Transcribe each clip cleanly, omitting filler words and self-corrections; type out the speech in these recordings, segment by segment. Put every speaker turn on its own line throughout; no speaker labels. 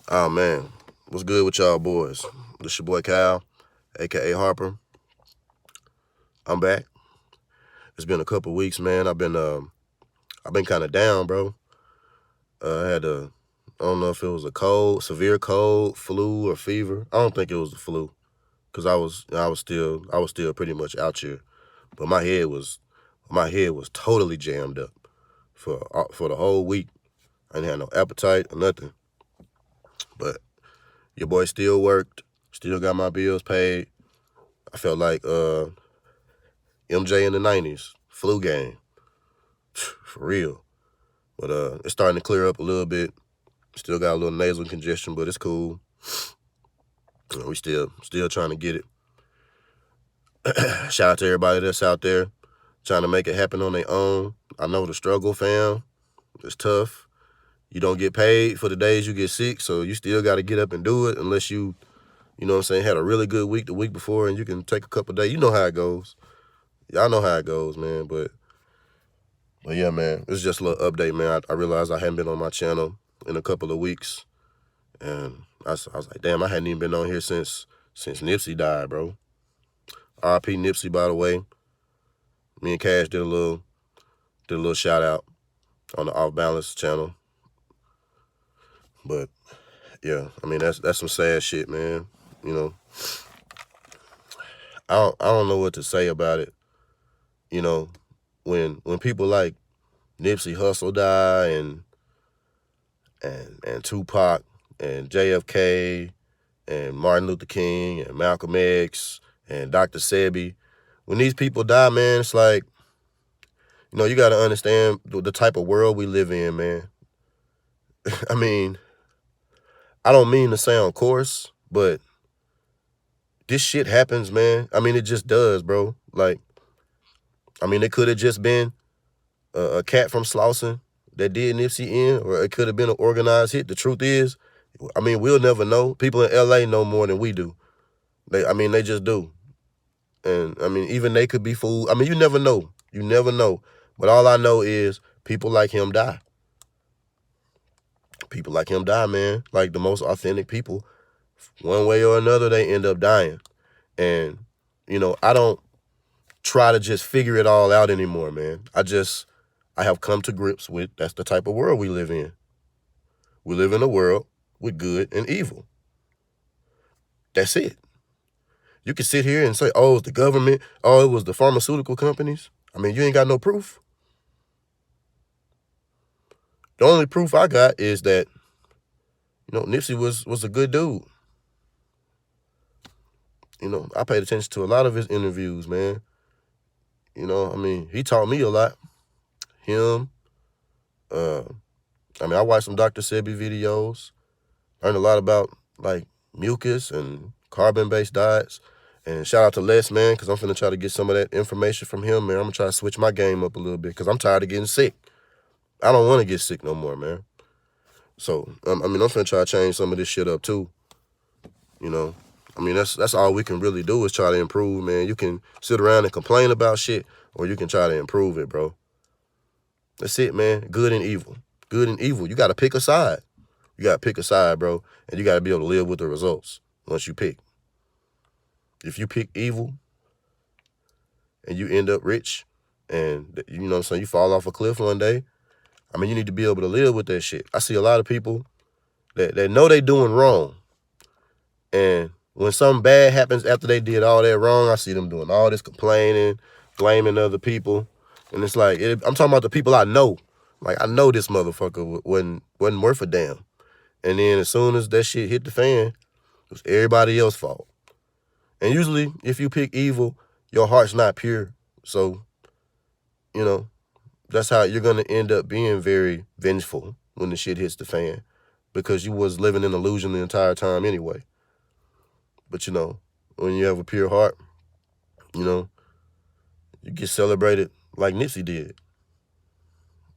Oh man, what's good with y'all boys? This your boy Kyle, aka Harper. I'm back. It's been a couple weeks, man. I've been kind of down, bro. I had I don't know if it was a cold, severe cold, flu or fever. I don't think it was the flu, cause I was still pretty much out here, but my head was totally jammed up for the whole week. I didn't have no appetite or nothing, but your boy still worked, still got my bills paid. I felt like MJ in the 90s, flu game, for real. But it's starting to clear up a little bit. Still got a little nasal congestion, but it's cool. We still trying to get it. Shout out to everybody that's out there trying to make it happen on their own. I know the struggle, fam. It's tough. You don't get paid for the days you get sick, so you still got to get up and do it unless you know what I'm saying, had a really good week the week before and you can take a couple days. You know how it goes. Y'all know how it goes, man. But yeah, man, it's just a little update, man. I realized I hadn't been on my channel in a couple of weeks, and I was like, damn, I hadn't even been on here since Nipsey died, bro. R.I.P. Nipsey, by the way. Me and Cash did a little shout out on the Off Balance channel, but yeah, I mean that's some sad shit, man. You know, I don't know what to say about it. You know, when people like Nipsey Hussle die and Tupac and JFK and Martin Luther King and Malcolm X and Dr. Sebi. When these people die, man, it's like, you got to understand the type of world we live in, man. I mean, I don't mean to sound coarse, but this shit happens, man. I mean, it just does, bro. Like, I mean, it could have just been a cat from Slauson that did Nipsey in, or it could have been an organized hit. The truth is, I mean, we'll never know. People in LA know more than we do. They just do. And I mean, even they could be fooled. I mean, you never know. You never know. But all I know is people like him die. People like him die, man. Like the most authentic people, one way or another, they end up dying. And, I don't try to just figure it all out anymore, man. I have come to grips with that's the type of world we live in. We live in a world with good and evil. That's it. You can sit here and say, oh, it's the government. Oh, it was the pharmaceutical companies. I mean, you ain't got no proof. The only proof I got is that, Nipsey was a good dude. I paid attention to a lot of his interviews, man. I mean, he taught me a lot. Him. I watched some Dr. Sebi videos. Learned a lot about, like, mucus and carbon-based diets. And shout out to Les, man, because I'm finna try to get some of that information from him, man. I'm gonna try to switch my game up a little bit because I'm tired of getting sick. I don't want to get sick no more, man. So, I'm finna try to change some of this shit up, too. That's all we can really do is try to improve, man. You can sit around and complain about shit, or you can try to improve it, bro. That's it, man. Good and evil. Good and evil. You got to pick a side. You got to pick a side, bro. And you got to be able to live with the results once you pick. If you pick evil and you end up rich and, you know what I'm saying, you fall off a cliff one day, I mean, you need to be able to live with that shit. I see a lot of people that know they doing wrong. And when something bad happens after they did all that wrong, I see them doing all this complaining, blaming other people. And it's like, I'm talking about the people I know. Like, I know this motherfucker wasn't worth a damn. And then as soon as that shit hit the fan, it was everybody else's fault. And usually, if you pick evil, your heart's not pure. So, that's how you're going to end up being very vengeful when the shit hits the fan. Because you was living in illusion the entire time anyway. But, when you have a pure heart, you get celebrated like Nipsey did.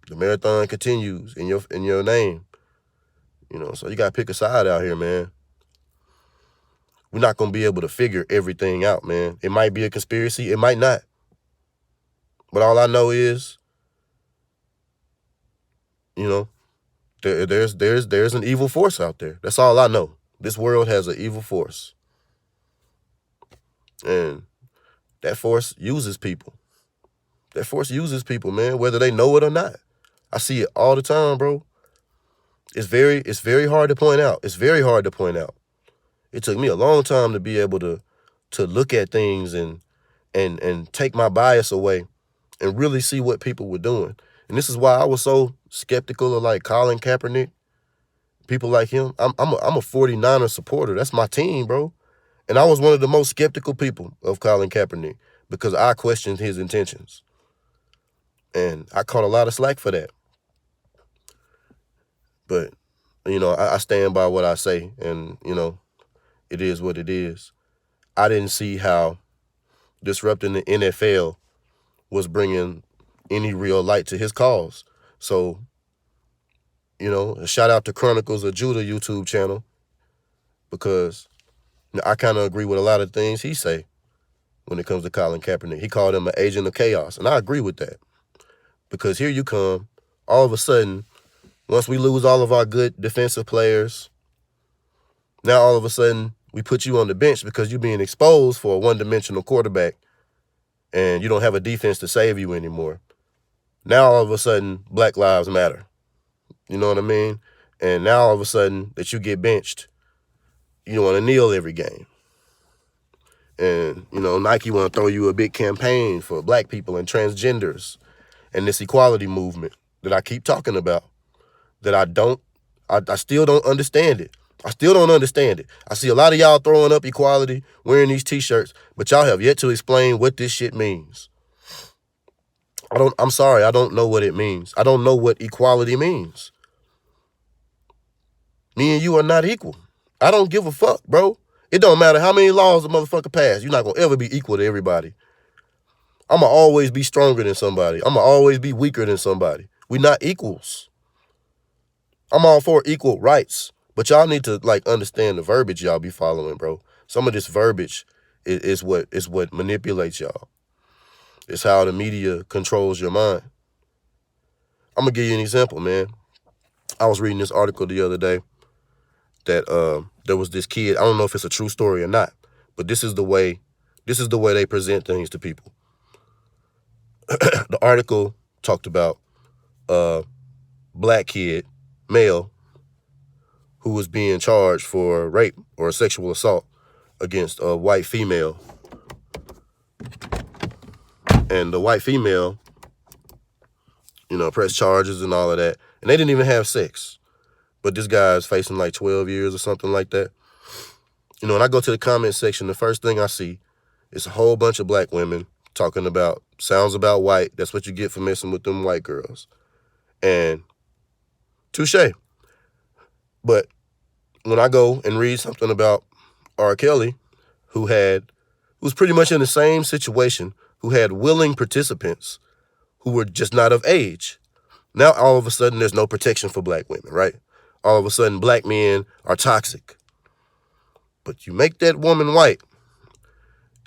The marathon continues in your name. So you got to pick a side out here, man. We're not going to be able to figure everything out, man. It might be a conspiracy. It might not. But all I know is, There's an evil force out there. That's all I know. This world has an evil force. And that force uses people. That force uses people, man, whether they know it or not. I see it all the time, bro. It's very hard to point out. It's very hard to point out. It took me a long time to be able to look at things and take my bias away and really see what people were doing. And this is why I was so skeptical of like Colin Kaepernick, people like him. I'm a 49er supporter. That's my team, bro. And I was one of the most skeptical people of Colin Kaepernick because I questioned his intentions. And I caught a lot of slack for that. But, I stand by what I say, and, it is what it is. I didn't see how disrupting the NFL was bringing any real light to his cause. So, a shout out to Chronicles of Judah YouTube channel, because I kind of agree with a lot of things he say when it comes to Colin Kaepernick. He called him an agent of chaos, and I agree with that. Because here you come, all of a sudden, once we lose all of our good defensive players, now all of a sudden we put you on the bench because you're being exposed for a one-dimensional quarterback and you don't have a defense to save you anymore. Now all of a sudden, Black Lives Matter. You know what I mean? And now all of a sudden that you get benched, you want to kneel every game. And, Nike want to throw you a big campaign for black people and transgenders and this equality movement that I keep talking about, that I still don't understand it. I still don't understand it. I see a lot of y'all throwing up equality, wearing these t-shirts, but y'all have yet to explain what this shit means. I'm sorry, I don't know what it means. I don't know what equality means. Me and you are not equal. I don't give a fuck, bro. It don't matter how many laws a motherfucker pass. You're not going to ever be equal to everybody. I'm going to always be stronger than somebody. I'm going to always be weaker than somebody. We're not equals. I'm all for equal rights, but y'all need to understand the verbiage y'all be following, bro. Some of this verbiage is what manipulates y'all. It's how the media controls your mind. I'm going to give you an example, man. I was reading this article the other day that there was this kid. I don't know if it's a true story or not, but this is the way they present things to people. The article talked about a black kid, male, who was being charged for rape or sexual assault against a white female. And the white female, pressed charges and all of that. And they didn't even have sex. But this guy's facing 12 years or something like that. And I go to the comment section, the first thing I see is a whole bunch of black women talking about, sounds about white. That's what you get for messing with them white girls. And touche. But when I go and read something about R. Kelly, who's pretty much in the same situation, who had willing participants who were just not of age. Now, all of a sudden, there's no protection for black women, right? All of a sudden, black men are toxic. But you make that woman white,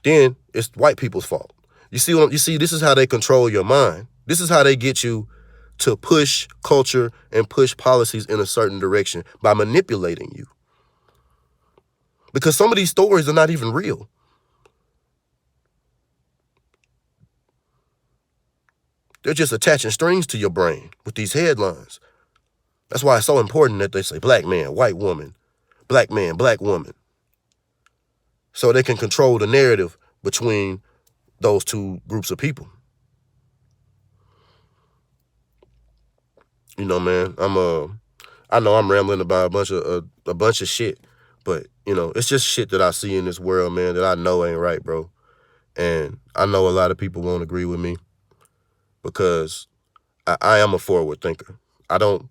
then it's white people's fault. You see, this is how they control your mind. This is how they get you to push culture and push policies in a certain direction, by manipulating you. Because some of these stories are not even real. They're just attaching strings to your brain with these headlines. That's why it's so important that they say black man, white woman, black man, black woman. So they can control the narrative between those two groups of people. Man, I know I'm rambling about a bunch of shit, but it's just shit that I see in this world, man, that I know ain't right, bro. And I know a lot of people won't agree with me, because I am a forward thinker. I don't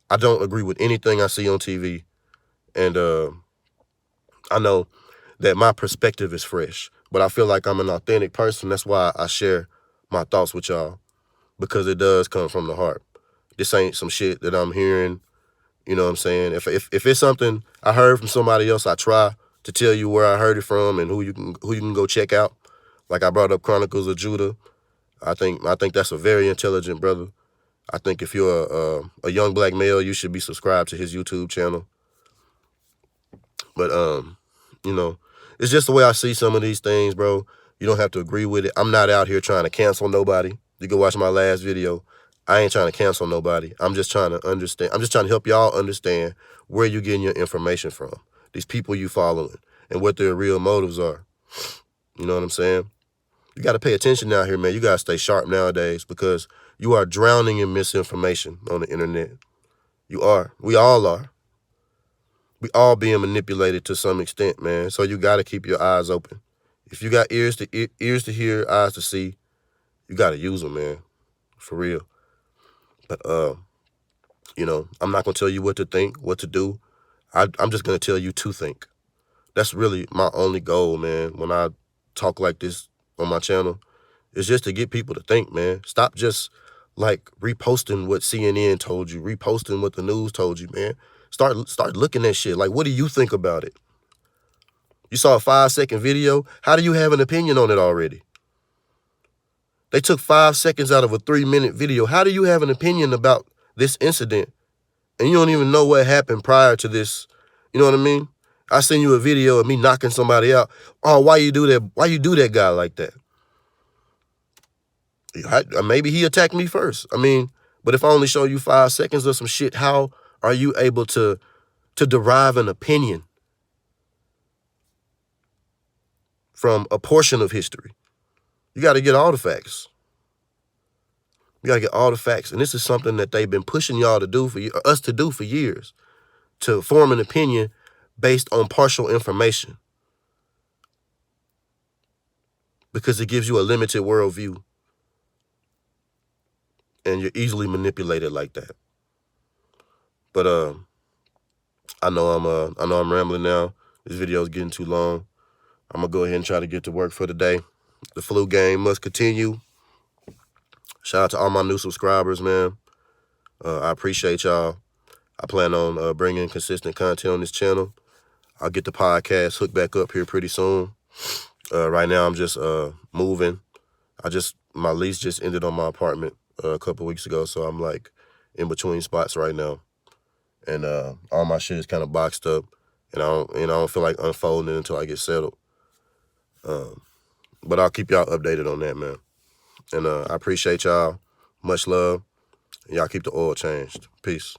agree with anything I see on TV, and I know that my perspective is fresh, but I feel like I'm an authentic person. That's why I share my thoughts with y'all, because it does come from the heart. This ain't some shit that I'm hearing, you know what I'm saying? If it's something I heard from somebody else, I try to tell you where I heard it from and who you can go check out. Like I brought up Chronicles of Judah. I think that's a very intelligent brother, I think if you're a young black male, you should be subscribed to his YouTube channel. But, you know, it's just the way I see some of these things, bro. You don't have to agree with it. I'm not out here trying to cancel nobody. You can watch my last video. I ain't trying to cancel nobody. I'm just trying to understand. I'm just trying to help y'all understand where you're getting your information from, these people you following, and what their real motives are. You know what I'm saying? You got to pay attention out here, man. You got to stay sharp nowadays because you are drowning in misinformation on the internet. You are. We all are. We all being manipulated to some extent, man. So you got to keep your eyes open. If you got ears to hear, eyes to see, you got to use them, man. For real. But, you know, I'm not going to tell you what to think, what to do. I'm just going to tell you to think. That's really my only goal, man, when I talk like this on my channel. It's just to get people to think, man. Stop just, like, reposting what CNN told you, reposting what the news told you, man. Start looking at shit. Like, what do you think about it? You saw a 5-second video. How do you have an opinion on it already? They took 5 seconds out of a 3-minute video. How do you have an opinion about this incident? And you don't even know what happened prior to this. You know what I mean? I send you a video of me knocking somebody out. Oh, why you do that? Why you do that guy like that? Maybe he attacked me first. I mean, but if I only show you 5 seconds of some shit, how are you able to derive an opinion from a portion of history? You got to get all the facts. You got to get all the facts. And this is something that they've been pushing y'all to do us to do for years, to form an opinion based on partial information, because it gives you a limited worldview and you're easily manipulated like that. But I know I'm rambling now. This video is getting too long. I'm gonna go ahead and try to get to work for the day. The flu game must continue. Shout out to all my new subscribers, man. I appreciate y'all. I plan on bringing consistent content on this channel. I'll get the podcast hooked back up here pretty soon. Right now, I'm just moving. My lease just ended on my apartment a couple weeks ago, so I'm like in between spots right now, and all my shit is kind of boxed up, and I don't feel like unfolding it until I get settled. But I'll keep y'all updated on that, man. And I appreciate y'all. Much love. Y'all keep the oil changed. Peace.